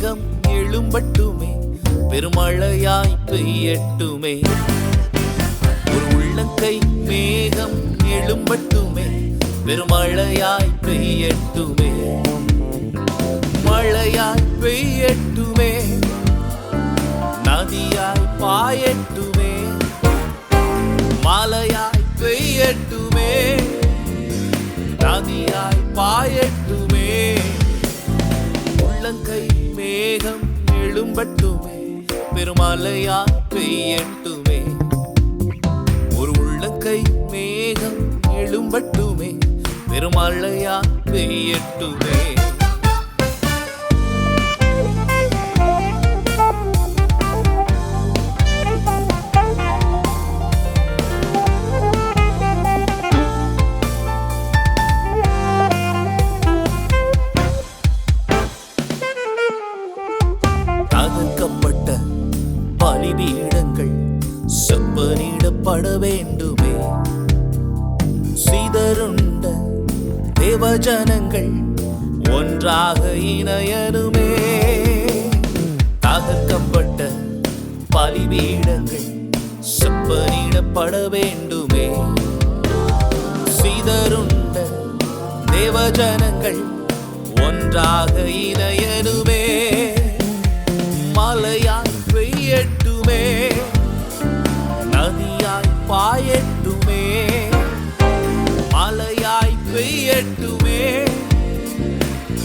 மேகம் எழும்பட்டுமே, பெருமழையாய் பெய்யட்டுமே. ஒரு உள்ளங்கை மேகம் எழும்பட்டுமே, பெருமழையாய் பெய்யட்டுமே. மழையாய் பெய்யட்டுமே, நதியாய் பாயட்டுமே. மழையாய் பெய்யட்டுமே, நதியாய் பாயட்டுமே. உள்ளங்கை மேகம் எழும்பட்டுமே, பெருமழையாய் பெய்யட்டுமே. ஒரு உள்ளங்கை மேகம் எழும்பட்டுமே, பெருமழையாய் பெய்யட்டுமே. தகர்க்கப்பட்ட பலிபீடங்கள் செப்பனிடப்பட வேண்டுமே. சிதறுண்ட தேவஜனங்கள் ஒன்றாக இணையனுமே. தகர்க்கப்பட்ட பலிபீடங்கள் செப்பனிடப்பட வேண்டுமே. சிதறுண்ட தேவஜனங்கள் ஒன்றாக இணையனுமே. மழையாய் பெய்யட்டுமே, நதியாய் பாயட்டுமே. மழையாய் பெய்யட்டுமே,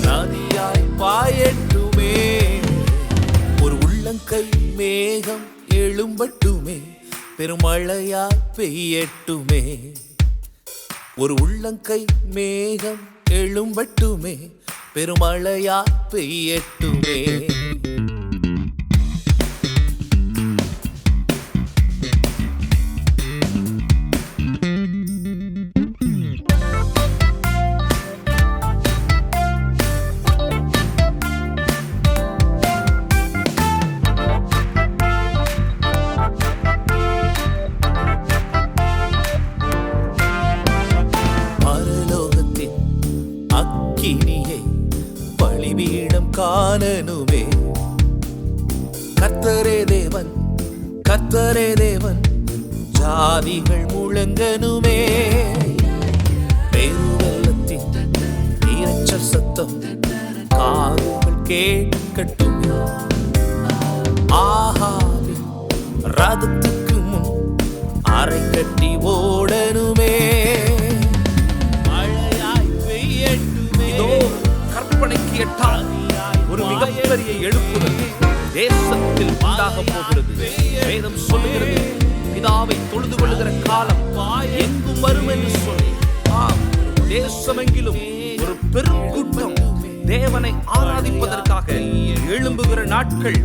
நதியாய் பாயட்டுமே. ஒரு உள்ளங்கை மேகம் எழும்பட்டுமே, பெருமழையாய் பெய்யட்டுமே. ஒரு உள்ளங்கை மேகம் எழும்பட்டுமே, பெருமழையாய் பெய்யட்டுமே. அக்கினியை பலிபீடம் காணனுமே. கர்த்தரே தேவன், கர்த்தரே தேவன், ஜாதிகள் முழங்கனுமே. பெருவெள்ளத்தின் இரைச்சல் சத்தம் காதுகள் கேட்கட்டுமே. ஆகாவின் ரதத்துக்கு முன் அரை கட்டி ஓடனுமே. கற்பனைக்கு எட்டால் ஒரு மிகப்பெரிய எழுப்புதல் தேசத்தில் உண்டாக போகிறது. வேதம் சொல்லுகிறது, பிதாவை தொழுது கொள்ளுகிற காலம் எங்கும் வரும் என்று சொல்லி தேசமெங்கிலும் ஒரு பெரும் கூட்டம் தேவனை ஆராதிப்பதற்காக எழும்புகிற நாட்கள்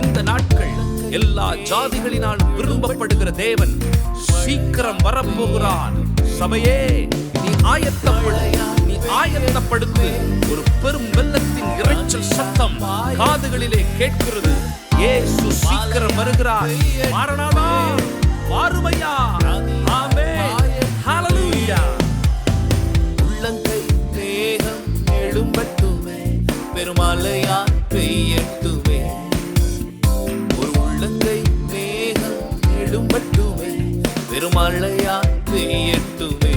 இந்த நாட்கள். எல்லா ஜாதிகளினாலும் விரும்பப்படுகிற தேவன் சீக்கிரம் வரப்போகிறான். சபையே, நீ ஆயத்தப்படுத்து. ஒரு பெரும் வெள்ளத்தின் இரைச்சல் சத்தம் காதுகளிலே கேட்கிறது. இயேசு சீக்கிரம் வருகிறார். மாரநாதா, வாருமையா. ஆமென், ஹல்லேலூயா. உள்ளங்கை மேகம் எழும்பட்டுமே, பெருமழையாய் பெய்யட்டுமே. ஒரு உள்ளங்கை மேகம் எழும்பட்டுமே, பெருமழையாய் பெய்யட்டுமே.